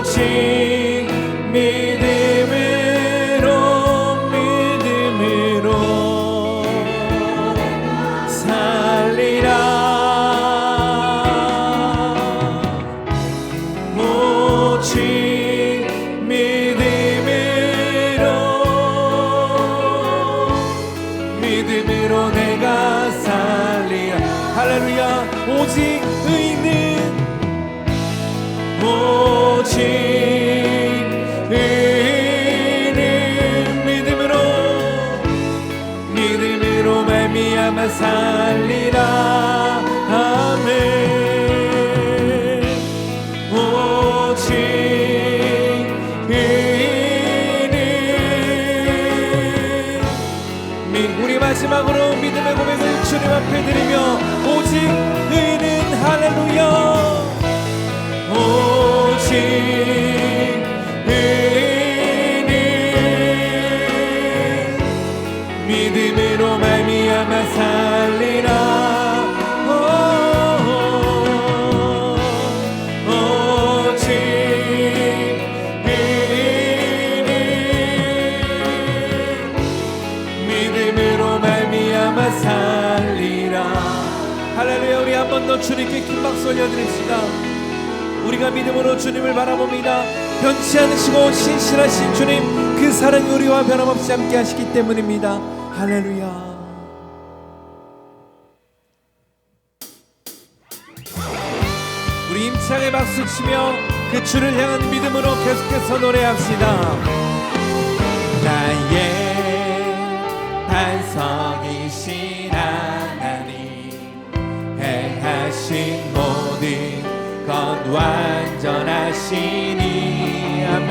오직 믿음으로 살리라. 오직 믿음으로 내가 살리라. 할렐루야. 오직 의는 믿음으로 말미암아 살리라. 아멘. 오직 의는 우리 마지막으로 믿음의 고백을 주님 앞에 드리며 오직 의는 할렐루야. 오직 의는 믿음으로 말미암아 살리라. 오직 의는 믿음으로 말미암아 살리라. 할렐루야. 우리 한 번 더 주님께 큰 박수 올려드립시다. 우리가 믿음으로 주님을 바라봅니다. 변치 않으시고 신실하신 주님, 그 사랑이 우리와 변함없이 함께 하시기 때문입니다. 할렐루야. 우리 힘차게 박수치며 그 주를 향한 믿음으로 계속해서 노래합시다. 나의 반석이신 하나님, 행하신 모든 것 완전하시니. 아멘.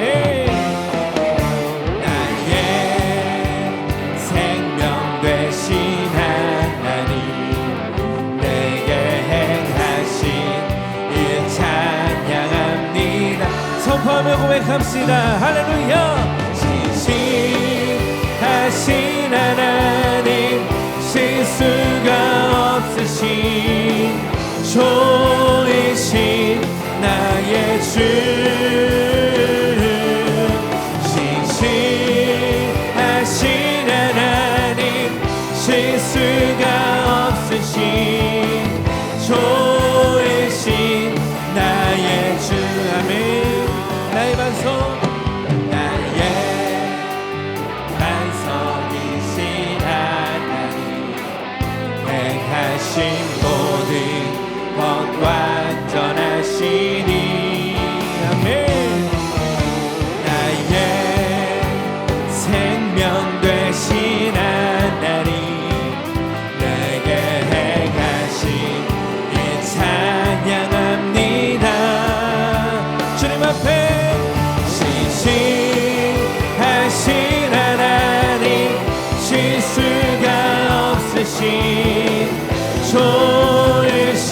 나의 생명 되신 하나님, 내게 행하신 일 찬양합니다. 선포하며 고백합시다. 할렐루야. 신실하신 하나님, 실수가 없으신 좋으신 나의 주, 신실하신 하나님, 실수가 없으신 좋으신 나의 주. 아멘. 나의 반석, 나의 반석이신 하나님, 행하신 모든 것 완전하시니. 아멘. 나의 생명 되신 하나님, 내게 행하신 일 찬양합니다. 주님 앞에 신실하신 하나님, 실수가 없으신 좋으신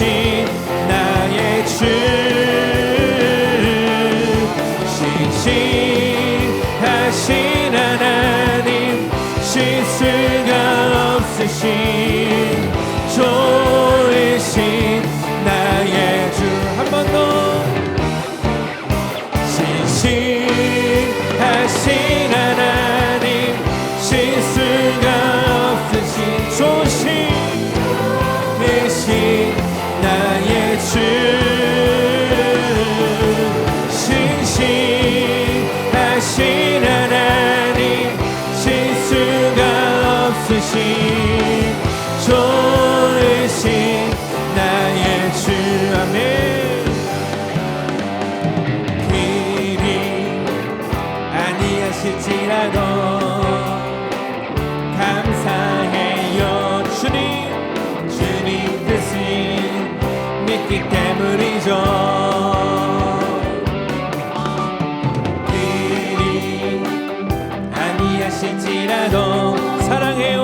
나의 주, 신실하신 하나님, 실수가 없으신 좋으신 나의 주. 한 번 더. 신실하신 하나님, 실수가 없으신 좋으신 나의 주, 신실하신 하나님, 실수가 없으신 좋으신 나의 주. 아멘. 길이 아니하실지라도 감사해요. 주님 뜻을 믿기 때문이죠. 길이 아니하실지라도 사랑해요.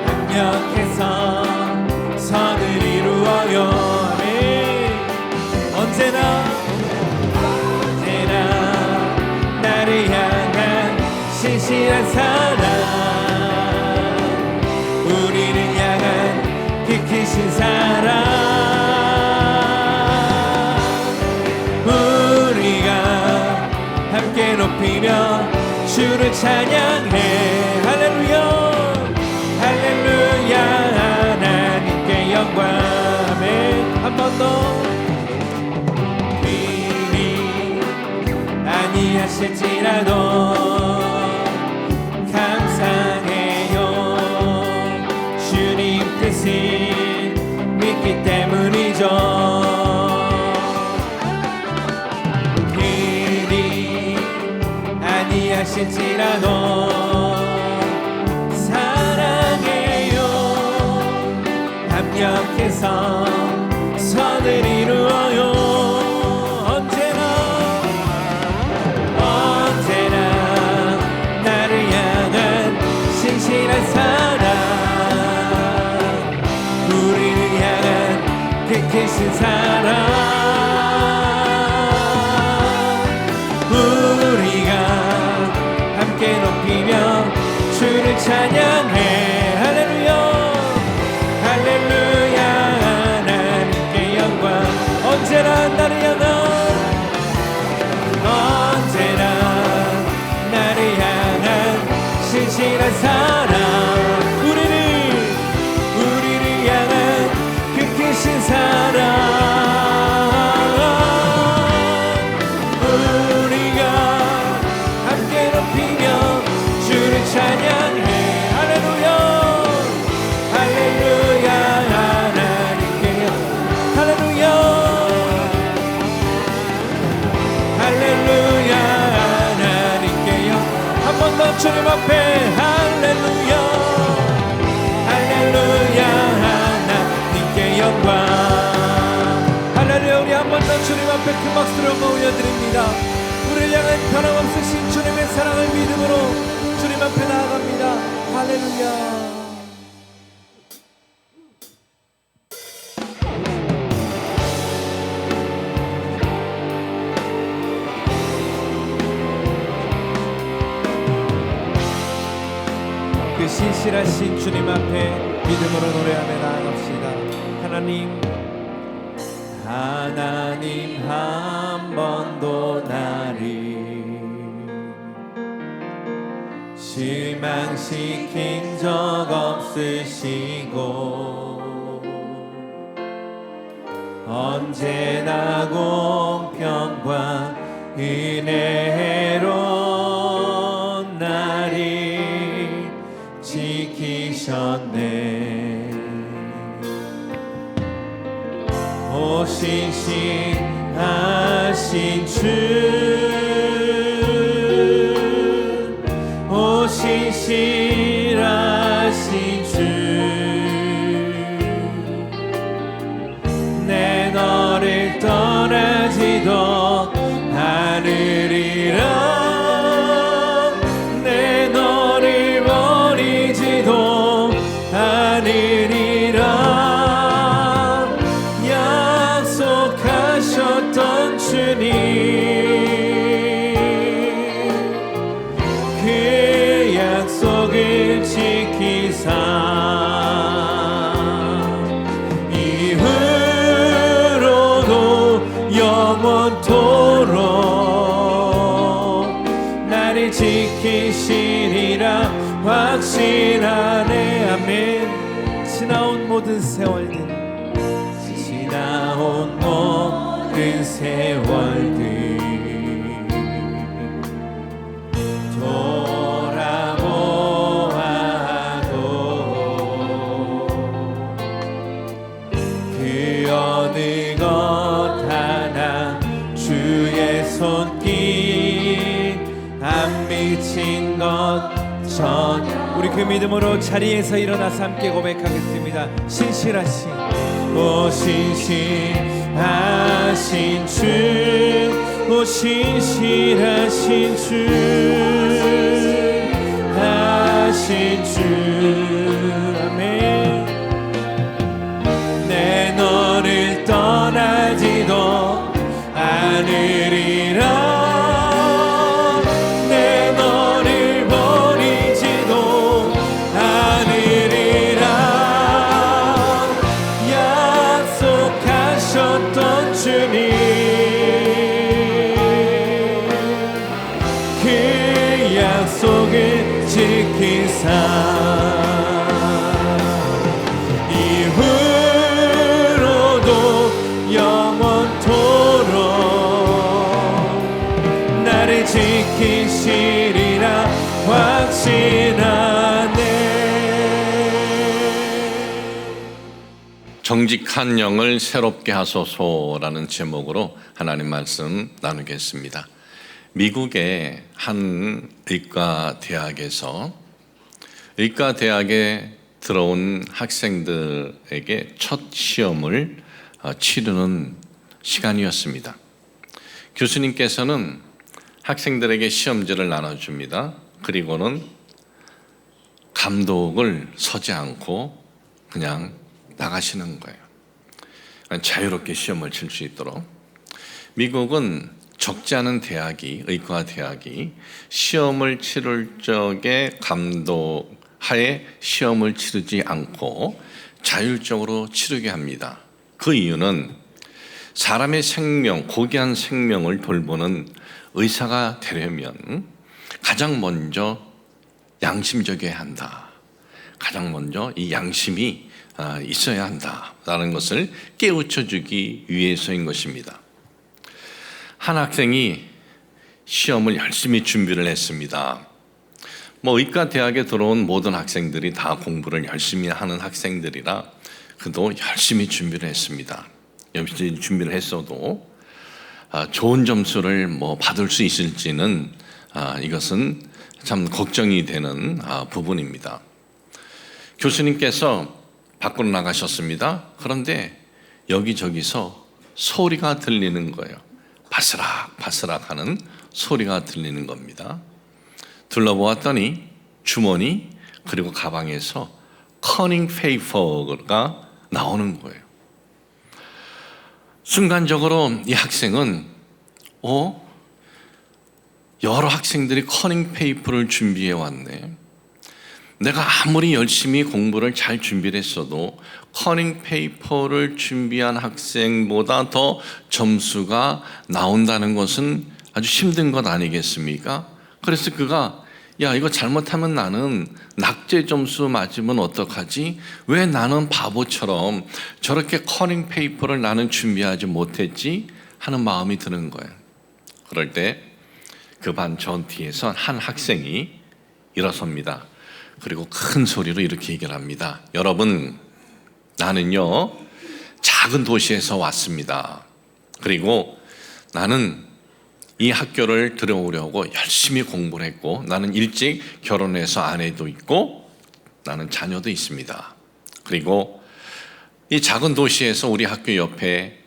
합력해서 선을 이루어요. 아멘. 언제나 나를 향한 신실한 사랑, 우리를 향한 지키신 사랑. 주를 찬양해. 할렐루야 할렐루야 하나님께 영광. 아멘. 한 번 더. 일이 아니하실지라도 감상해요. 주님 뜻을 믿기 때문이죠. 일이 아니하실지라도 사랑해요. 합력해서 선을 이루어요. 언제나 나를 향한 신실한 사랑, 우리를 향한 그 크신 사랑. 우리가 함께 높이며 주를 찬양해. 할렐루야 할렐루야 하나님께 영광. 언제나 나를 향한 신실한 사랑, 우리를 향한 그 크신 사랑. 우리가 함께 높이며 주를 찬양해. 할렐루야 할렐루야 하나님께 할렐루야 할렐루야 하나님께 한 번 더 주님 앞에. 할렐루야 할렐루야 하나님께 영광. 할렐루야. 우리 한 번 더 주님 앞에 큰 박수를 올려드립니다. 우리를 향한 변함없으신 주님의 사랑을 믿음으로 주님 앞에 나아갑니다. 할렐루야. 그 신실하신 주님 앞에 믿음으로 노래하며 나아갑시다. 하나님 한 번도 나를 실망시킨 적 없으시고 언제나 공평과 은혜로 나를 지키셨네. 오 신실하신 주, 오 신실하신 주, 내 너를 떠나지도 않으리라. 내 너를 버리지도 않으리라. 약속하셨던 주님, 그 약속을 지키사 이후로도 영원토록 나를 지키시리라 확신하네. 아멘. 지나온 모든 세월들, 지나온 모든 세월들 돌아보아도 그 어느 것 하나 주의 손길 안 미친 것 전혀. 우리 그 믿음으로 자리에서 일어나서 함께 고백하겠습니다. 신실하신, 오 신실하신 주, 오 신실하신 주, 하신 주. 아멘. 내 너를 떠나지도 않으리라. 주님, 그 이상 이후로도 영원토록 나를 지키시리라 확신하네. 정직한 영을 새롭게 하소서라는 제목으로 하나님 말씀 나누겠습니다. 미국의 한 의과대학에서 의과대학에 들어온 학생들에게 첫 시험을 치르는 시간이었습니다. 교수님께서는 학생들에게 시험지를 나눠줍니다. 그리고는 감독을 서지 않고 그냥 나가시는 거예요. 자유롭게 시험을 칠 수 있도록. 미국은 적지 않은 대학이, 의과대학이 시험을 치를 적에 감독 하에 시험을 치르지 않고 자율적으로 치르게 합니다. 그 이유는 사람의 생명, 고귀한 생명을 돌보는 의사가 되려면 가장 먼저 양심적이어야 한다. 가장 먼저 이 양심이 있어야 한다라는 것을 깨우쳐주기 위해서인 것입니다. 한 학생이 시험을 열심히 준비를 했습니다. 의과대학에 들어온 모든 학생들이 다 공부를 열심히 하는 학생들이라 그도 열심히 준비를 했습니다. 열심히 준비를 했어도 좋은 점수를 받을 수 있을지는 이것은 참 걱정이 되는 부분입니다. 교수님께서 밖으로 나가셨습니다. 그런데 여기저기서 소리가 들리는 거예요. 바스락 바스락 하는 소리가 들리는 겁니다. 둘러보았더니 주머니 그리고 가방에서 커닝 페이퍼가 나오는 거예요. 순간적으로 이 학생은 여러 학생들이 커닝 페이퍼를 준비해 왔네. 내가 아무리 열심히 공부를 잘 준비를 했어도 커닝 페이퍼를 준비한 학생보다 더 점수가 나온다는 것은 아주 힘든 것 아니겠습니까? 그래서 그가 이거 잘못하면 나는 낙제 점수 맞으면 어떡하지? 왜 나는 바보처럼 저렇게 커닝 페이퍼를 나는 준비하지 못했지? 하는 마음이 드는 거예요. 그럴 때 그 반 전 뒤에서 한 학생이 일어섭니다. 그리고 큰 소리로 이렇게 얘기를 합니다. 여러분, 나는요 작은 도시에서 왔습니다. 그리고 나는 이 학교를 들어오려고 열심히 공부를 했고 나는 일찍 결혼해서 아내도 있고 나는 자녀도 있습니다. 그리고 이 작은 도시에서 우리 학교 옆에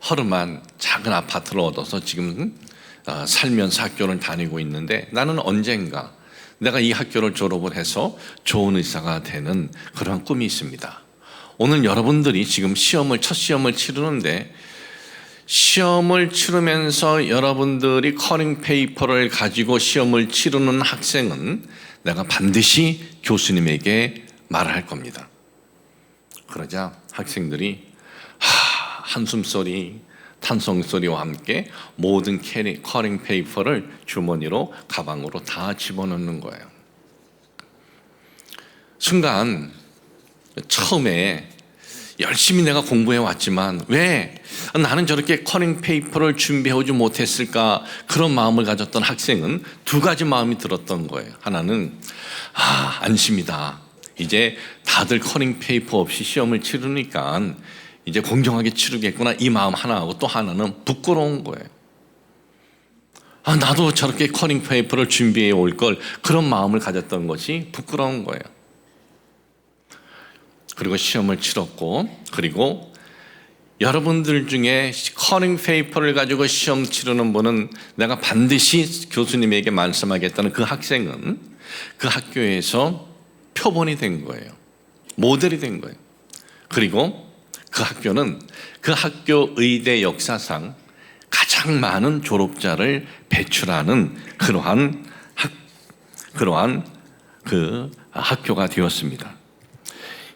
허름한 작은 아파트를 얻어서 지금 살면서 학교를 다니고 있는데 나는 언젠가 내가 이 학교를 졸업을 해서 좋은 의사가 되는 그런 꿈이 있습니다. 오늘 여러분들이 지금 첫 시험을 치르는데 시험을 치르면서 여러분들이 커닝 페이퍼를 가지고 시험을 치르는 학생은 내가 반드시 교수님에게 말을 할 겁니다. 그러자 학생들이 한숨소리, 탄성소리와 함께 모든 커닝 페이퍼를 주머니로 가방으로 다 집어넣는 거예요. 순간 처음에 열심히 내가 공부해 왔지만 왜 나는 저렇게 커닝 페이퍼를 준비해오지 못했을까, 그런 마음을 가졌던 학생은 두 가지 마음이 들었던 거예요. 하나는 안심이다. 이제 다들 커닝 페이퍼 없이 시험을 치르니까 이제 공정하게 치르겠구나, 이 마음 하나하고 또 하나는 부끄러운 거예요. 나도 저렇게 커닝 페이퍼를 준비해 올 걸, 그런 마음을 가졌던 것이 부끄러운 거예요. 그리고 시험을 치렀고, 그리고 여러분들 중에 커닝 페이퍼를 가지고 시험 치르는 분은 내가 반드시 교수님에게 말씀하겠다는 그 학생은 그 학교에서 표본이 된 거예요. 모델이 된 거예요. 그리고 그 학교는 그 학교 의대 역사상 가장 많은 졸업자를 배출하는 그러한 그 학교가 되었습니다.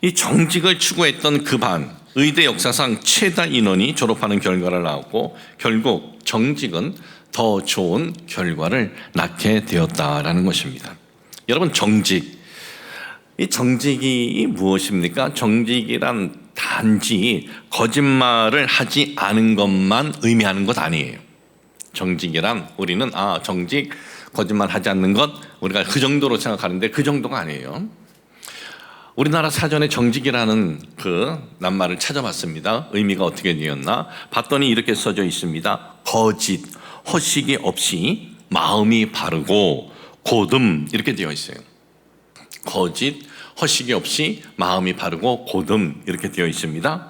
이 정직을 추구했던 그 반, 의대 역사상 최다 인원이 졸업하는 결과를 낳았고 결국 정직은 더 좋은 결과를 낳게 되었다라는 것입니다. 여러분, 정직, 이 정직이 무엇입니까? 정직이란 단지 거짓말을 하지 않은 것만 의미하는 것 아니에요. 정직이란 우리는 정직, 거짓말 하지 않는 것, 우리가 그 정도로 생각하는데 그 정도가 아니에요. 우리나라 사전에 정직이라는 그 낱말을 찾아봤습니다. 의미가 어떻게 되었나? 봤더니 이렇게 써져 있습니다. 거짓, 허식이 없이 마음이 바르고 고듬, 이렇게 되어 있어요. 거짓, 허식이 없이 마음이 바르고 고듬, 이렇게 되어 있습니다.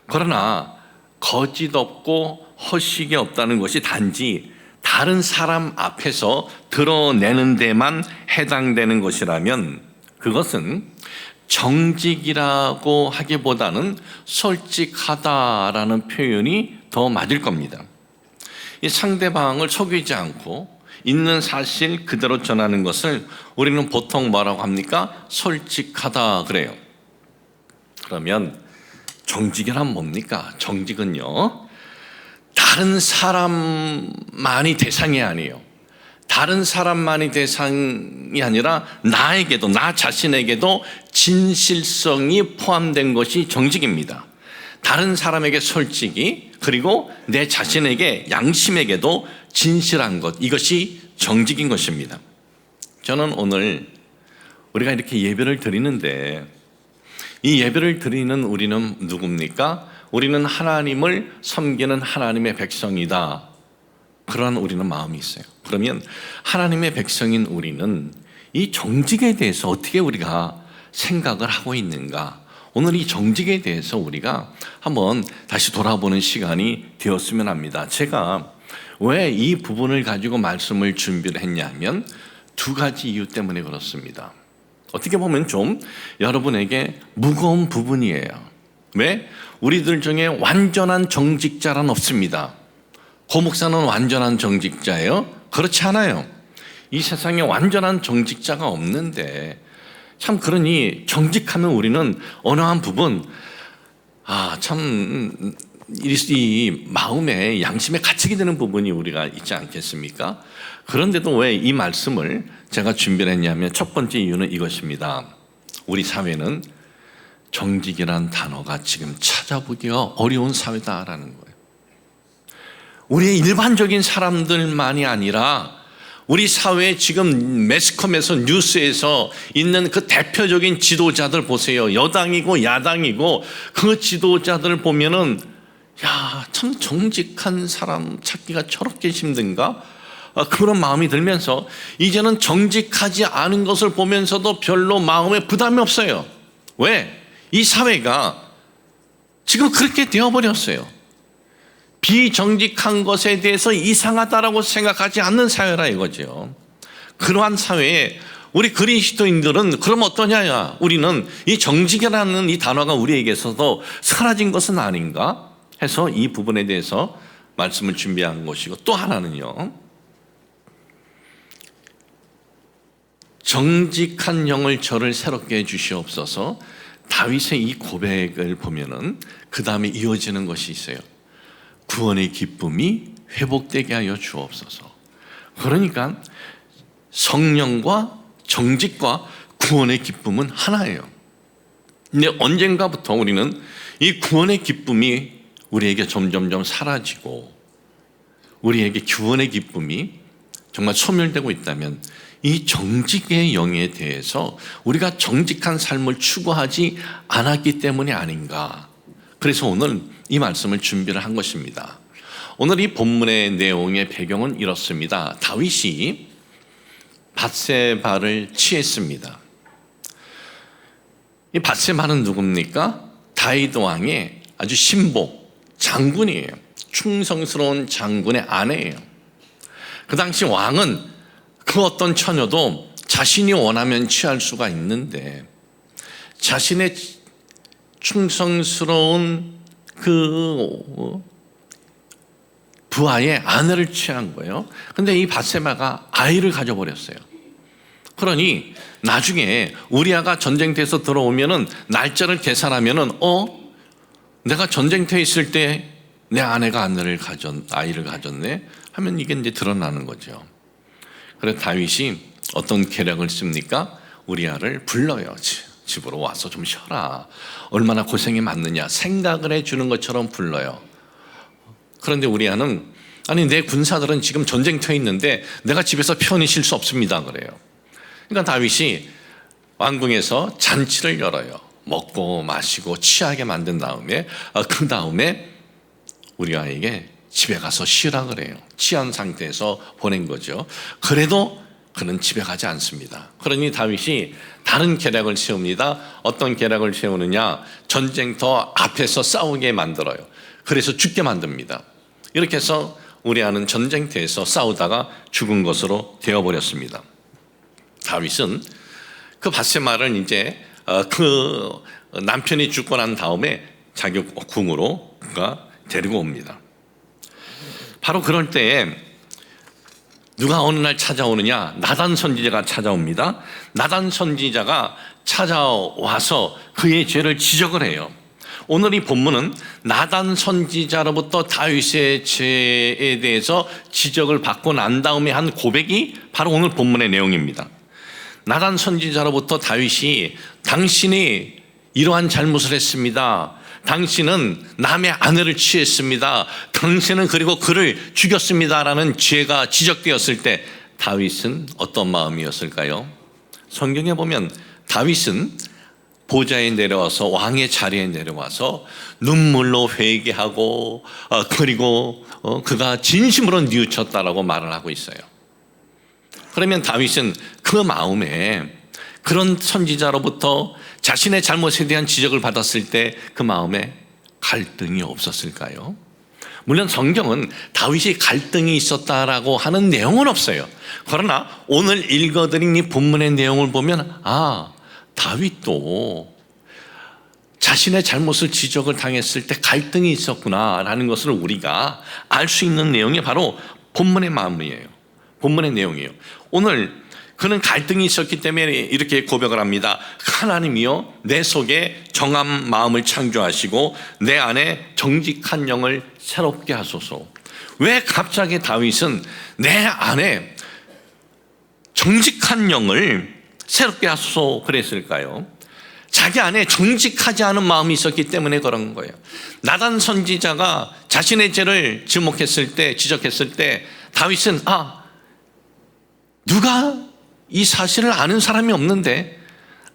그러나 거짓 없고 허식이 없다는 것이 단지 다른 사람 앞에서 드러내는 데만 해당되는 것이라면 그것은 정직이라고 하기보다는 솔직하다라는 표현이 더 맞을 겁니다. 이 상대방을 속이지 않고 있는 사실 그대로 전하는 것을 우리는 보통 뭐라고 합니까? 솔직하다 그래요. 그러면 정직이란 뭡니까? 정직은요, 다른 사람만이 대상이 아니에요. 다른 사람만이 대상이 아니라 나에게도, 나 자신에게도 진실성이 포함된 것이 정직입니다. 다른 사람에게 솔직히, 그리고 내 자신에게, 양심에게도 진실한 것, 이것이 정직인 것입니다. 저는 오늘 우리가 이렇게 예배를 드리는데 이 예배를 드리는 우리는 누굽니까? 우리는 하나님을 섬기는 하나님의 백성이다. 그러한 우리는 마음이 있어요. 그러면 하나님의 백성인 우리는 이 정직에 대해서 어떻게 우리가 생각을 하고 있는가? 오늘 이 정직에 대해서 우리가 한번 다시 돌아보는 시간이 되었으면 합니다. 제가 왜 이 부분을 가지고 말씀을 준비를 했냐면 두 가지 이유 때문에 그렇습니다. 어떻게 보면 좀 여러분에게 무거운 부분이에요. 왜? 우리들 중에 완전한 정직자란 없습니다. 고 목사는 완전한 정직자예요? 그렇지 않아요. 이 세상에 완전한 정직자가 없는데 참 그러니 정직하면 우리는 어느 한 부분 참 이 마음에 양심에 갇히게 되는 부분이 우리가 있지 않겠습니까? 그런데도 왜 이 말씀을 제가 준비를 했냐면 첫 번째 이유는 이것입니다. 우리 사회는 정직이란 단어가 지금 찾아보기가 어려운 사회다라는 거예요. 우리의 일반적인 사람들만이 아니라 우리 사회에 지금 매스컴에서 뉴스에서 있는 그 대표적인 지도자들 보세요. 여당이고 야당이고 그 지도자들 보면은 참 정직한 사람 찾기가 저렇게 힘든가? 그런 마음이 들면서 이제는 정직하지 않은 것을 보면서도 별로 마음에 부담이 없어요. 왜? 이 사회가 지금 그렇게 되어버렸어요. 비정직한 것에 대해서 이상하다라고 생각하지 않는 사회라 이거죠. 그러한 사회에 우리 그리스도인들은 그럼 어떠냐? 우리는 이 정직이라는 이 단어가 우리에게서도 사라진 것은 아닌가 해서 이 부분에 대해서 말씀을 준비한 것이고, 또 하나는요, 정직한 영을 저를 새롭게 해 주시옵소서. 다윗의 이 고백을 보면은 그 다음에 이어지는 것이 있어요. 구원의 기쁨이 회복되게 하여 주옵소서. 그러니까 성령과 정직과 구원의 기쁨은 하나예요. 근데 언젠가부터 우리는 이 구원의 기쁨이 우리에게 점점점 사라지고 우리에게 구원의 기쁨이 정말 소멸되고 있다면 이 정직의 영에 대해서 우리가 정직한 삶을 추구하지 않았기 때문이 아닌가. 그래서 오늘 이 말씀을 준비를 한 것입니다. 오늘 이 본문의 내용의 배경은 이렇습니다. 다윗이 밧세바를 취했습니다. 이 밧세바는 누굽니까? 다윗 왕의 아주 신복, 장군이에요. 충성스러운 장군의 아내예요. 그 당시 왕은 그 어떤 처녀도 자신이 원하면 취할 수가 있는데 자신의 충성스러운 그 부하의 아내를 취한 거예요. 근데 이 밧세바가 아이를 가져버렸어요. 그러니 나중에 우리아가 전쟁터에서 들어오면은 날짜를 계산하면은 내가 전쟁터에 있을 때 내 아내가 아이를 가졌네 하면 이게 이제 드러나는 거죠. 그래서 다윗이 어떤 계략을 씁니까? 우리아를 불러요. 집으로 와서 좀 쉬어라. 얼마나 고생이 많느냐 생각을 해주는 것처럼 불러요. 그런데 우리아는 아니 내 군사들은 지금 전쟁터에 있는데 내가 집에서 편히 쉴 수 없습니다 그래요. 그러니까 다윗이 왕궁에서 잔치를 열어요. 먹고 마시고 취하게 만든 다음에 그 다음에 우리아에게 집에 가서 쉬라 그래요. 취한 상태에서 보낸 거죠. 그래도 그는 집에 가지 않습니다. 그러니 다윗이 다른 계략을 세웁니다. 어떤 계략을 세우느냐, 전쟁터 앞에서 싸우게 만들어요. 그래서 죽게 만듭니다. 이렇게 해서 우리아는 전쟁터에서 싸우다가 죽은 것으로 되어버렸습니다. 다윗은 그 밧세마를 이제 그 남편이 죽고 난 다음에 자기 궁으로 그가 데리고 옵니다. 바로 그럴 때에 누가 어느 날 찾아오느냐, 나단 선지자가 찾아옵니다. 나단 선지자가 찾아와서 그의 죄를 지적을 해요. 오늘 이 본문은 나단 선지자로부터 다윗의 죄에 대해서 지적을 받고 난 다음에 한 고백이 바로 오늘 본문의 내용입니다. 나단 선지자로부터 다윗이 당신이 이러한 잘못을 했습니다. 당신은 남의 아내를 취했습니다. 당신은 그리고 그를 죽였습니다라는 죄가 지적되었을 때 다윗은 어떤 마음이었을까요? 성경에 보면 다윗은 보좌에 내려와서 왕의 자리에 내려와서 눈물로 회개하고 그리고 그가 진심으로 뉘우쳤다라고 말을 하고 있어요. 그러면 다윗은 그 마음에 그런 선지자로부터 자신의 잘못에 대한 지적을 받았을 때 그 마음에 갈등이 없었을까요? 물론 성경은 다윗이 갈등이 있었다라고 하는 내용은 없어요. 그러나 오늘 읽어드린 이 본문의 내용을 보면 다윗도 자신의 잘못을 지적을 당했을 때 갈등이 있었구나라는 것을 우리가 알 수 있는 내용이 바로 본문의 마음이에요. 본문의 내용이에요. 오늘 그는 갈등이 있었기 때문에 이렇게 고백을 합니다. 하나님이여 내 속에 정한 마음을 창조하시고 내 안에 정직한 영을 새롭게 하소서. 왜 갑자기 다윗은 내 안에 정직한 영을 새롭게 하소서 그랬을까요? 자기 안에 정직하지 않은 마음이 있었기 때문에 그런 거예요. 나단 선지자가 자신의 죄를 지적했을 때 다윗은 누가 이 사실을 아는 사람이 없는데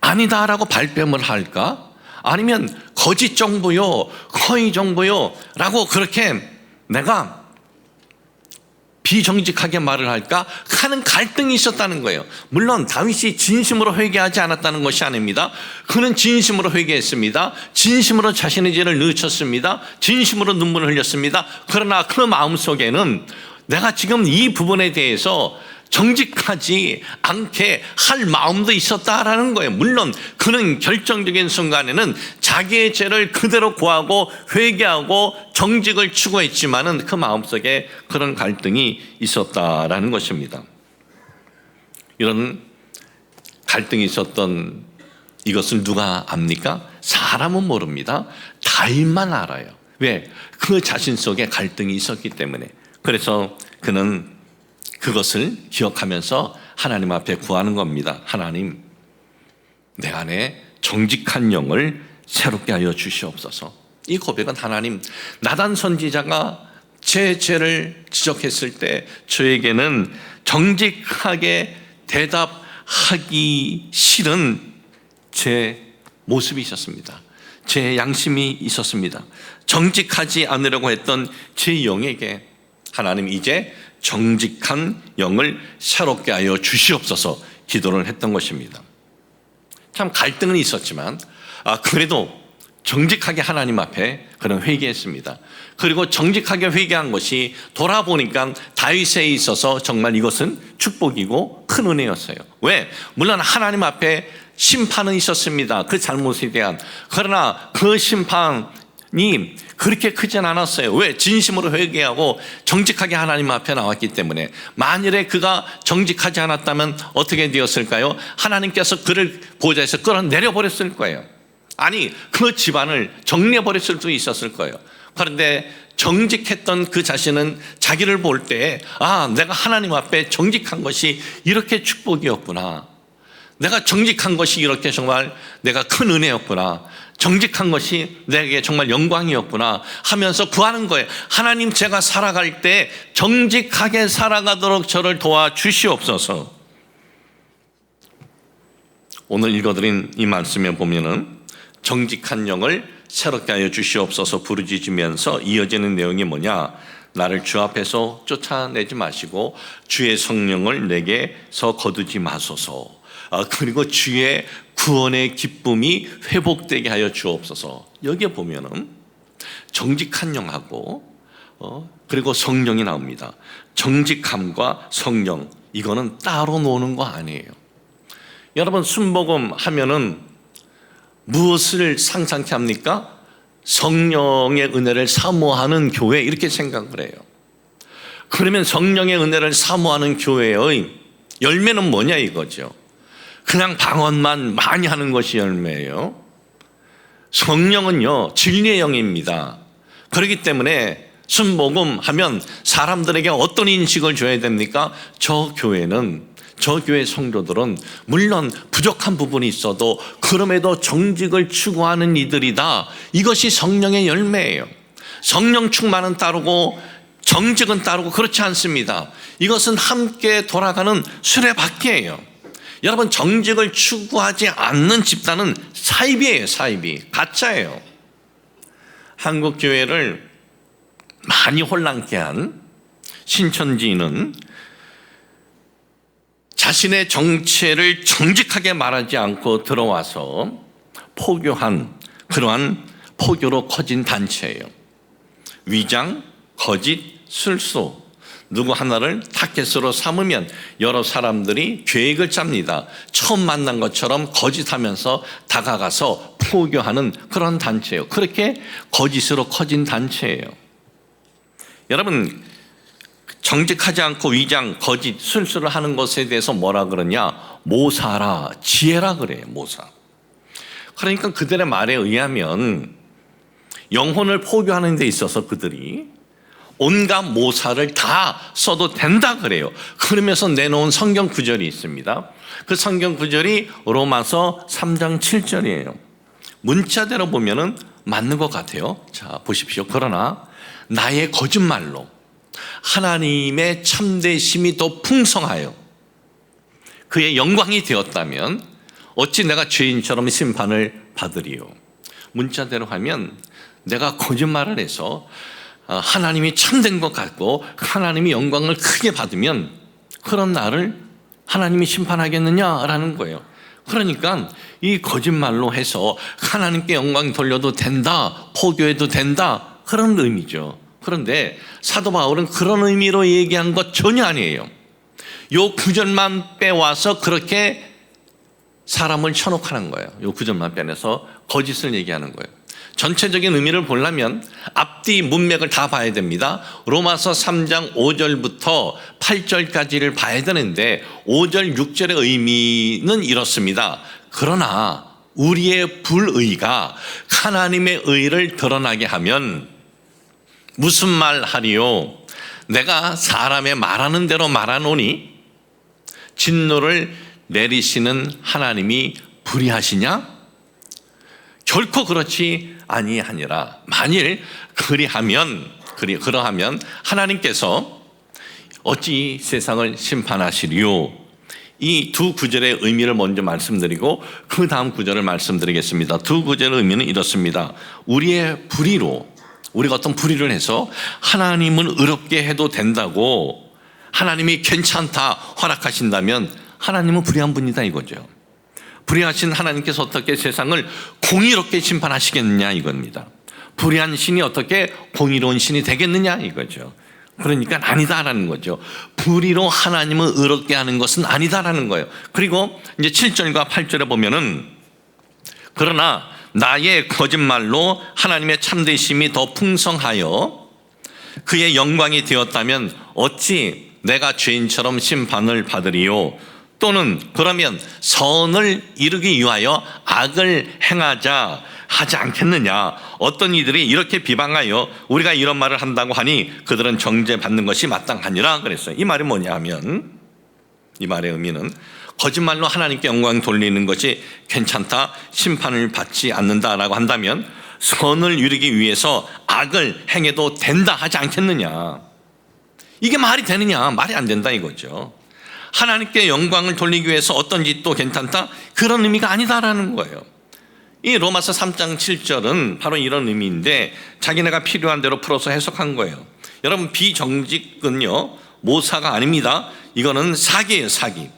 아니다라고 발뺌을 할까? 아니면 거짓 정보요, 허위 정보요 라고 그렇게 내가 비정직하게 말을 할까 하는 갈등이 있었다는 거예요. 물론 다윗이 진심으로 회개하지 않았다는 것이 아닙니다. 그는 진심으로 회개했습니다. 진심으로 자신의 죄를 뉘우쳤습니다. 진심으로 눈물을 흘렸습니다. 그러나 그 마음속에는 내가 지금 이 부분에 대해서 정직하지 않게 할 마음도 있었다라는 거예요. 물론 그는 결정적인 순간에는 자기의 죄를 그대로 고하고 회개하고 정직을 추구했지만은 그 마음속에 그런 갈등이 있었다라는 것입니다. 이런 갈등이 있었던 이것을 누가 압니까? 사람은 모릅니다. 다윗만 알아요. 왜? 그 자신 속에 갈등이 있었기 때문에. 그래서 그는 그것을 기억하면서 하나님 앞에 구하는 겁니다. 하나님, 내 안에 정직한 영을 새롭게 하여 주시옵소서. 이 고백은 하나님, 나단 선지자가 제 죄를 지적했을 때 저에게는 정직하게 대답하기 싫은 제 모습이 있었습니다. 제 양심이 있었습니다. 정직하지 않으려고 했던 제 영에게 하나님 이제 정직한 영을 새롭게 하여 주시옵소서 기도를 했던 것입니다. 참 갈등은 있었지만 그래도 정직하게 하나님 앞에 그런 회개했습니다. 그리고 정직하게 회개한 것이 돌아보니까 다윗에 있어서 정말 이것은 축복이고 큰 은혜였어요. 왜? 물론 하나님 앞에 심판은 있었습니다. 그 잘못에 대한. 그러나 그 심판이 그렇게 크진 않았어요. 왜? 진심으로 회개하고 정직하게 하나님 앞에 나왔기 때문에. 만일에 그가 정직하지 않았다면 어떻게 되었을까요? 하나님께서 그를 보좌에서 끌어내려 버렸을 거예요. 아니, 그 집안을 정리해 버렸을 수도 있었을 거예요. 그런데 정직했던 그 자신은 자기를 볼 때 내가 하나님 앞에 정직한 것이 이렇게 축복이었구나. 내가 정직한 것이 이렇게 정말 내가 큰 은혜였구나, 정직한 것이 내게 정말 영광이었구나 하면서 구하는 거예요. 하나님, 제가 살아갈 때 정직하게 살아가도록 저를 도와주시옵소서. 오늘 읽어드린 이 말씀에 보면은 정직한 영을 새롭게 하여 주시옵소서 부르짖으면서 이어지는 내용이 뭐냐? 나를 주 앞에서 쫓아내지 마시고 주의 성령을 내게서 거두지 마소서. 그리고 주의 구원의 기쁨이 회복되게 하여 주옵소서. 여기에 보면은 정직한 영하고 그리고 성령이 나옵니다. 정직함과 성령, 이거는 따로 노는 거 아니에요. 여러분, 순복음 하면은 무엇을 상상케 합니까? 성령의 은혜를 사모하는 교회, 이렇게 생각을 해요. 그러면 성령의 은혜를 사모하는 교회의 열매는 뭐냐 이거죠. 그냥 방언만 많이 하는 것이 열매예요. 성령은요, 진리의 영입니다. 그렇기 때문에 순복음 하면 사람들에게 어떤 인식을 줘야 됩니까? 저 교회 성도들은 물론 부족한 부분이 있어도 그럼에도 정직을 추구하는 이들이다. 이것이 성령의 열매예요. 성령 충만은 따르고 정직은 따르고 그렇지 않습니다. 이것은 함께 돌아가는 수레바퀴예요. 여러분, 정직을 추구하지 않는 집단은 사이비예요. 사이비, 가짜예요. 한국 교회를 많이 혼란케 한 신천지인은 자신의 정체를 정직하게 말하지 않고 들어와서 포교한 그러한 포교로 커진 단체예요. 위장, 거짓, 술수, 누구 하나를 타겟으로 삼으면 여러 사람들이 계획을 짭니다. 처음 만난 것처럼 거짓하면서 다가가서 포교하는 그런 단체예요. 그렇게 거짓으로 커진 단체예요. 여러분, 정직하지 않고 위장, 거짓, 술수를 하는 것에 대해서 뭐라 그러냐? 모사라, 지혜라 그래요. 모사. 그러니까 그들의 말에 의하면 영혼을 포교하는 데 있어서 그들이 온갖 모사를 다 써도 된다 그래요. 그러면서 내놓은 성경 구절이 있습니다. 그 성경 구절이 로마서 3장 7절이에요. 문자대로 보면은 맞는 것 같아요. 자, 보십시오. 그러나 나의 거짓말로 하나님의 참되심이 더 풍성하여 그의 영광이 되었다면 어찌 내가 죄인처럼 심판을 받으리요. 문자대로 하면 내가 거짓말을 해서 하나님이 참된 것 같고 하나님이 영광을 크게 받으면 그런 나를 하나님이 심판하겠느냐라는 거예요. 그러니까 이 거짓말로 해서 하나님께 영광 돌려도 된다, 포교해도 된다, 그런 의미죠. 그런데 사도 바울은 그런 의미로 얘기한 것 전혀 아니에요. 요 구절만 빼와서 그렇게 사람을 현혹하는 거예요. 요 구절만 빼내서 거짓을 얘기하는 거예요. 전체적인 의미를 보려면 앞뒤 문맥을 다 봐야 됩니다. 로마서 3장 5절부터 8절까지를 봐야 되는데 5절 6절의 의미는 이렇습니다. 그러나 우리의 불의가 하나님의 의를 드러나게 하면 무슨 말 하리요? 내가 사람의 말하는 대로 말하노니 진노를 내리시는 하나님이 불의하시냐? 결코 그렇지 아니하니라. 만일 그러하면 하나님께서 어찌 세상을 심판하시리요? 이 두 구절의 의미를 먼저 말씀드리고 그 다음 구절을 말씀드리겠습니다. 두 구절의 의미는 이렇습니다. 우리의 불의로 우리가 어떤 불의를 해서 하나님은 의롭게 해도 된다고 하나님이 괜찮다 허락하신다면 하나님은 불의한 분이다 이거죠. 불의하신 하나님께서 어떻게 세상을 공의롭게 심판하시겠느냐 이겁니다. 불의한 신이 어떻게 공의로운 신이 되겠느냐 이거죠. 그러니까 아니다라는 거죠. 불의로 하나님을 의롭게 하는 것은 아니다라는 거예요. 그리고 이제 7절과 8절에 보면은 그러나 나의 거짓말로 하나님의 참되심이 더 풍성하여 그의 영광이 되었다면 어찌 내가 죄인처럼 심판을 받으리요? 또는 그러면 선을 이루기 위하여 악을 행하자 하지 않겠느냐? 어떤 이들이 이렇게 비방하여 우리가 이런 말을 한다고 하니 그들은 정죄받는 것이 마땅하니라 그랬어요. 이 말이 뭐냐 하면 이 말의 의미는 거짓말로 하나님께 영광 돌리는 것이 괜찮다, 심판을 받지 않는다라고 한다면 선을 이루기 위해서 악을 행해도 된다 하지 않겠느냐. 이게 말이 되느냐? 말이 안 된다 이거죠. 하나님께 영광을 돌리기 위해서 어떤 짓도 괜찮다? 그런 의미가 아니다라는 거예요. 이 로마서 3장 7절은 바로 이런 의미인데 자기네가 필요한 대로 풀어서 해석한 거예요. 여러분, 비정직은요 모사가 아닙니다. 이거는 사기예요, 사기.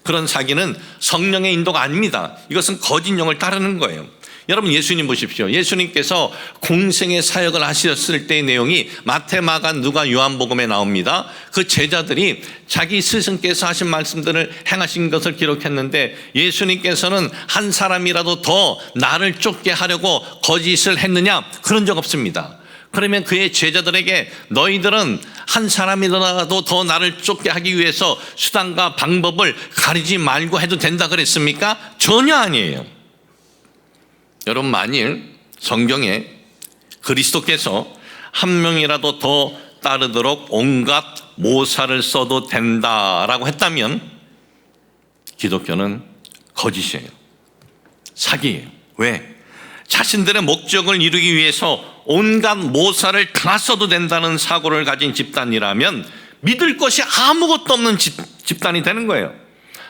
그런 사기는 성령의 인도가 아닙니다. 이것은 거짓 영을 따르는 거예요. 여러분, 예수님 보십시오. 예수님께서 공생의 사역을 하셨을 때의 내용이 마태, 마가, 누가, 요한복음에 나옵니다. 그 제자들이 자기 스승께서 하신 말씀들을 행하신 것을 기록했는데 예수님께서는 한 사람이라도 더 나를 쫓게 하려고 거짓을 했느냐? 그런 적 없습니다. 그러면 그의 제자들에게 너희들은 한 사람이라도 더 나를 쫓게 하기 위해서 수단과 방법을 가리지 말고 해도 된다 그랬습니까? 전혀 아니에요. 여러분, 만일 성경에 그리스도께서 한 명이라도 더 따르도록 온갖 모사를 써도 된다라고 했다면 기독교는 거짓이에요. 사기예요. 왜? 자신들의 목적을 이루기 위해서 온갖 모사를 다 써도 된다는 사고를 가진 집단이라면 믿을 것이 아무것도 없는 집단이 되는 거예요.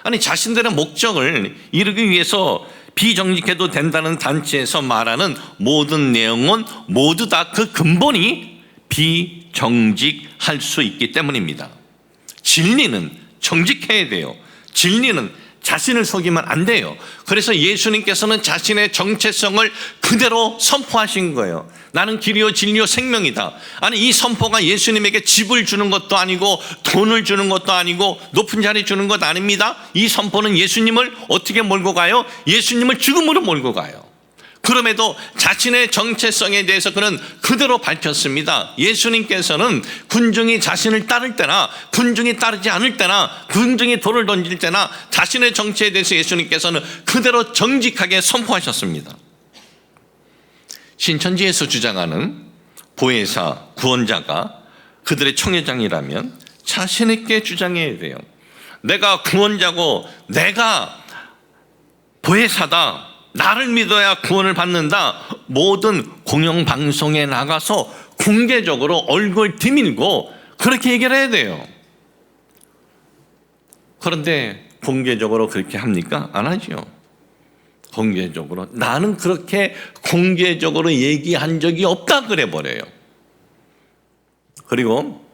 아니, 자신들의 목적을 이루기 위해서 비정직해도 된다는 단체에서 말하는 모든 내용은 모두 다 그 근본이 비정직할 수 있기 때문입니다. 진리는 정직해야 돼요. 진리는 자신을 속이면 안 돼요. 그래서 예수님께서는 자신의 정체성을 그대로 선포하신 거예요. 나는 길이요 진리요 생명이다. 아니, 이 선포가 예수님에게 집을 주는 것도 아니고 돈을 주는 것도 아니고 높은 자리 주는 것 아닙니다. 이 선포는 예수님을 어떻게 몰고 가요? 예수님을 죽음으로 몰고 가요. 그럼에도 자신의 정체성에 대해서 그는 그대로 밝혔습니다. 예수님께서는 군중이 자신을 따를 때나 군중이 따르지 않을 때나 군중이 돌을 던질 때나 자신의 정체에 대해서 예수님께서는 그대로 정직하게 선포하셨습니다. 신천지에서 주장하는 보혜사, 구원자가 그들의 총회장이라면 자신 있게 주장해야 돼요. 내가 구원자고 내가 보혜사다, 나를 믿어야 구원을 받는다. 모든 공영방송에 나가서 공개적으로 얼굴 디밀고 그렇게 얘기를 해야 돼요. 그런데 공개적으로 그렇게 합니까? 안 하죠. 공개적으로 나는 그렇게 공개적으로 얘기한 적이 없다 그래 버려요. 그리고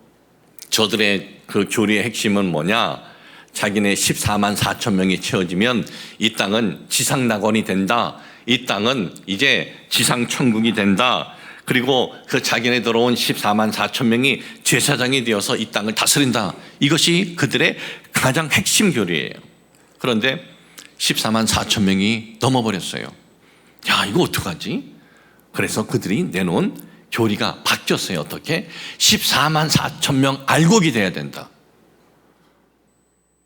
저들의 그 교리의 핵심은 뭐냐? 자기네 14만 4천 명이 채워지면 이 땅은 지상낙원이 된다. 이 땅은 이제 지상천국이 된다. 그리고 그 자기네 들어온 14만 4천 명이 제사장이 되어서 이 땅을 다스린다. 이것이 그들의 가장 핵심 교리예요. 그런데 14만 4천 명이 넘어버렸어요. 야, 이거 어떡하지? 그래서 그들이 내놓은 교리가 바뀌었어요. 어떻게? 14만 4천 명 알곡이 돼야 된다.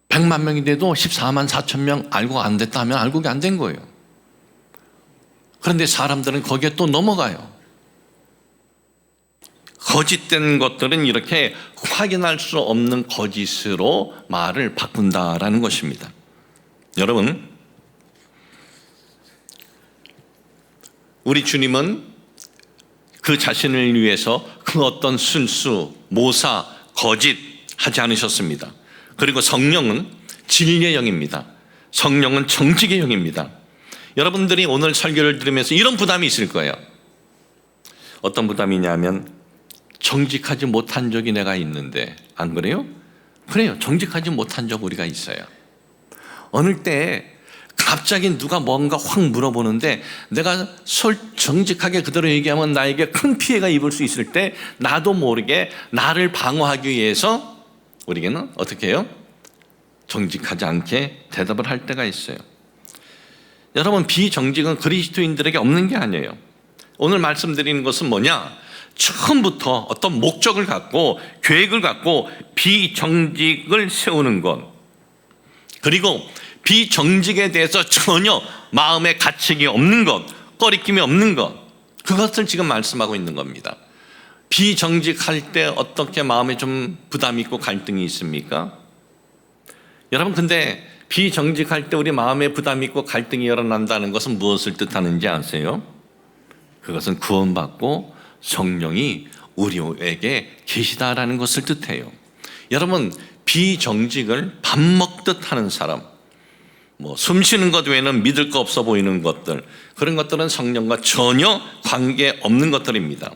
100만 명이 돼도 14만 4천 명 알곡 안 됐다 하면 알곡이 안 된 거예요. 그런데 사람들은 거기에 또 넘어가요. 거짓된 것들은 이렇게 확인할 수 없는 거짓으로 말을 바꾼다라는 것입니다. 여러분, 우리 주님은 그 자신을 위해서 그 어떤 술수, 모사, 거짓 하지 않으셨습니다. 그리고 성령은 진리의 영입니다. 성령은 정직의 영입니다. 여러분들이 오늘 설교를 들으면서 이런 부담이 있을 거예요. 어떤 부담이냐면 정직하지 못한 적이 내가 있는데, 안 그래요? 그래요. 정직하지 못한 적 우리가 있어요. 어느 때 갑자기 누가 뭔가 확 물어보는데 내가 정직하게 그대로 얘기하면 나에게 큰 피해가 입을 수 있을 때 나도 모르게 나를 방어하기 위해서 우리에게는 어떻게 해요? 정직하지 않게 대답을 할 때가 있어요. 여러분, 비정직은 그리스도인들에게 없는 게 아니에요. 오늘 말씀드리는 것은 뭐냐? 처음부터 어떤 목적을 갖고 계획을 갖고 비정직을 세우는 것, 그리고 비정직에 대해서 전혀 마음에 가책이 없는 것, 꺼리낌이 없는 것, 그것을 지금 말씀하고 있는 겁니다. 비정직할 때 어떻게 마음에 좀 부담이 있고 갈등이 있습니까? 여러분, 근데 비정직할 때 우리 마음에 부담이 있고 갈등이 일어난다는 것은 무엇을 뜻하는지 아세요? 그것은 구원받고 성령이 우리에게 계시다라는 것을 뜻해요. 여러분, 비정직을 밥 먹듯 하는 사람, 숨 쉬는 것 외에는 믿을 거 없어 보이는 것들, 그런 것들은 성령과 전혀 관계없는 것들입니다.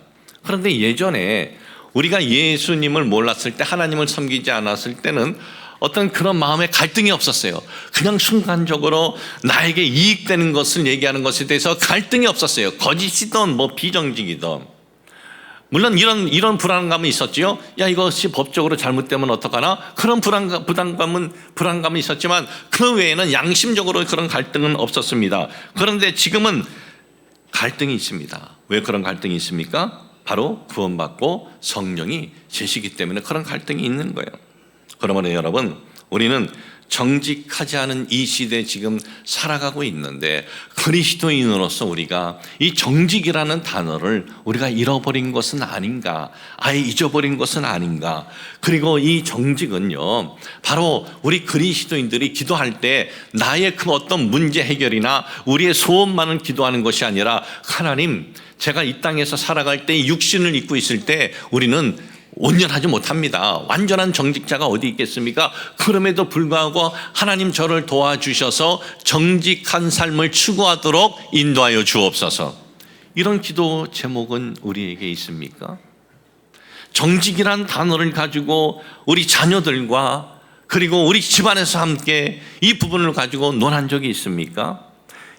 그런데 예전에 우리가 예수님을 몰랐을 때, 하나님을 섬기지 않았을 때는 어떤 그런 마음의 갈등이 없었어요. 그냥 순간적으로 나에게 이익되는 것을 얘기하는 것에 대해서 갈등이 없었어요. 거짓이든 비정직이든. 물론 이런 불안감은 있었지요. 야, 이것이 법적으로 잘못되면 어떡하나? 그런 불안감은 있었지만 그 외에는 양심적으로 그런 갈등은 없었습니다. 그런데 지금은 갈등이 있습니다. 왜 그런 갈등이 있습니까? 바로 구원받고 성령이 계시기 때문에 그런 갈등이 있는 거예요. 그러면 여러분, 우리는 정직하지 않은 이 시대에 지금 살아가고 있는데 그리스도인으로서 우리가 이 정직이라는 단어를 우리가 잃어버린 것은 아닌가, 아예 잊어버린 것은 아닌가. 그리고 이 정직은요, 바로 우리 그리스도인들이 기도할 때 나의 그 어떤 문제 해결이나 우리의 소원만을 기도하는 것이 아니라, 하나님, 제가 이 땅에서 살아갈 때 육신을 입고 있을 때 우리는 온전하지 못합니다. 완전한 정직자가 어디 있겠습니까? 그럼에도 불구하고 하나님 저를 도와주셔서 정직한 삶을 추구하도록 인도하여 주옵소서. 이런 기도 제목은 우리에게 있습니까? 정직이란 단어를 가지고 우리 자녀들과 그리고 우리 집안에서 함께 이 부분을 가지고 논한 적이 있습니까?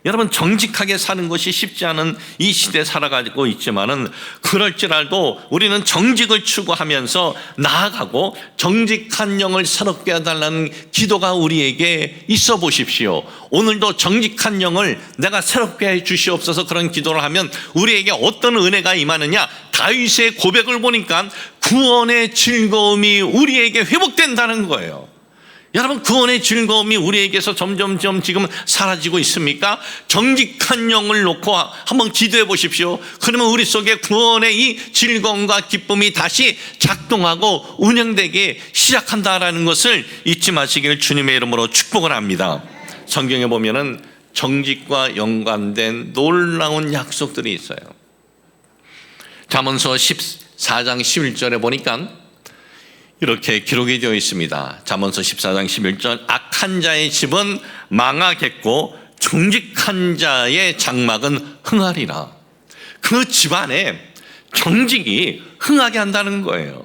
여러분, 정직하게 사는 것이 쉽지 않은 이 시대에 살아가고 있지만은 그럴지라도 우리는 정직을 추구하면서 나아가고 정직한 영을 새롭게 해달라는 기도가 우리에게 있어 보십시오. 오늘도 정직한 영을 내가 새롭게 해 주시옵소서. 그런 기도를 하면 우리에게 어떤 은혜가 임하느냐? 다윗의 고백을 보니까 구원의 즐거움이 우리에게 회복된다는 거예요. 여러분, 구원의 즐거움이 우리에게서 점점점 지금 사라지고 있습니까? 정직한 영을 놓고 한번 기도해 보십시오. 그러면 우리 속에 구원의 이 즐거움과 기쁨이 다시 작동하고 운영되기 시작한다라는 것을 잊지 마시길 주님의 이름으로 축복을 합니다. 성경에 보면은 정직과 연관된 놀라운 약속들이 있어요. 잠언서 14장 11절에 보니까 이렇게 기록이 되어 있습니다. 잠언서 14장 11절, 악한 자의 집은 망하겠고 정직한 자의 장막은 흥하리라. 그 집안에 정직이 흥하게 한다는 거예요.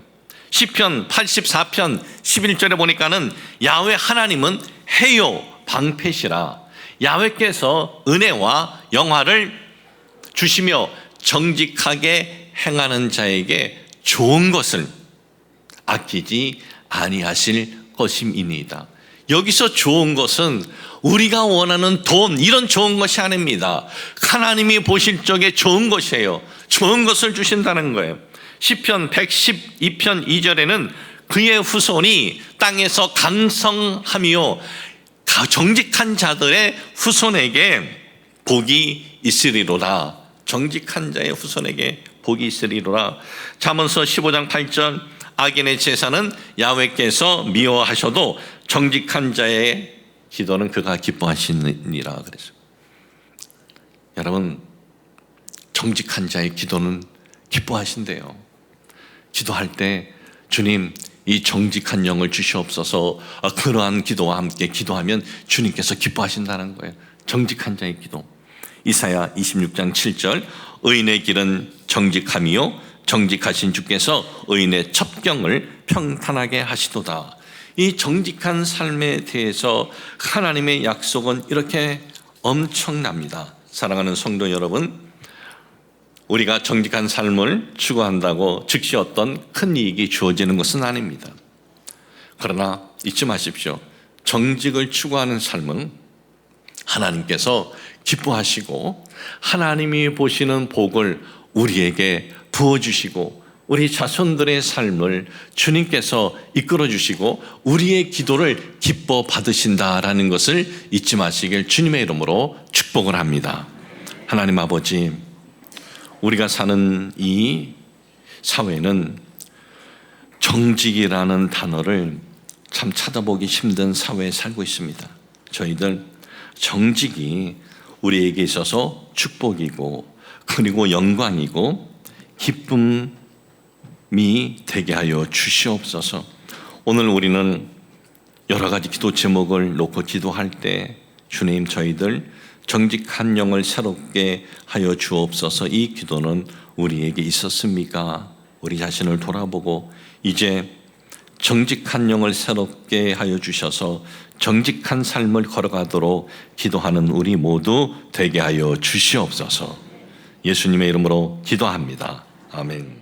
시편 84편 11절에 보니까는 야훼 하나님은 해요 방패시라. 야훼께서 은혜와 영화를 주시며 정직하게 행하는 자에게 좋은 것을 아끼지 아니하실 것임이니이다. 여기서 좋은 것은 우리가 원하는 돈, 이런 좋은 것이 아닙니다. 하나님이 보실 적에 좋은 것이에요. 좋은 것을 주신다는 거예요. 시편 112편 2절에는 그의 후손이 땅에서 강성하며 정직한 자들의 후손에게 복이 있으리로다. 정직한 자의 후손에게 복이 있으리로다. 잠언서 15장 8절, 악인의 제사는 야훼께서 미워하셔도 정직한 자의 기도는 그가 기뻐하시느니라. 그래서 여러분, 정직한 자의 기도는 기뻐하신대요. 기도할 때 주님, 이 정직한 영을 주시옵소서. 그러한 기도와 함께 기도하면 주님께서 기뻐하신다는 거예요. 정직한 자의 기도. 이사야 26장 7절, 의인의 길은 정직함이요 정직하신 주께서 의인의 첩경을 평탄하게 하시도다. 이 정직한 삶에 대해서 하나님의 약속은 이렇게 엄청납니다. 사랑하는 성도 여러분, 우리가 정직한 삶을 추구한다고 즉시 어떤 큰 이익이 주어지는 것은 아닙니다. 그러나 잊지 마십시오. 정직을 추구하는 삶은 하나님께서 기뻐하시고 하나님이 보시는 복을 우리에게 부어주시고 우리 자손들의 삶을 주님께서 이끌어주시고 우리의 기도를 기뻐 받으신다라는 것을 잊지 마시길 주님의 이름으로 축복을 합니다. 하나님 아버지, 우리가 사는 이 사회는 정직이라는 단어를 참 찾아보기 힘든 사회에 살고 있습니다. 저희들 정직이 우리에게 있어서 축복이고 그리고 영광이고 기쁨이 되게 하여 주시옵소서. 오늘 우리는 여러 가지 기도 제목을 놓고 기도할 때 주님, 저희들 정직한 영을 새롭게 하여 주옵소서. 이 기도는 우리에게 있었습니까? 우리 자신을 돌아보고 이제 정직한 영을 새롭게 하여 주셔서 정직한 삶을 걸어가도록 기도하는 우리 모두 되게 하여 주시옵소서. 예수님의 이름으로 기도합니다. 아멘.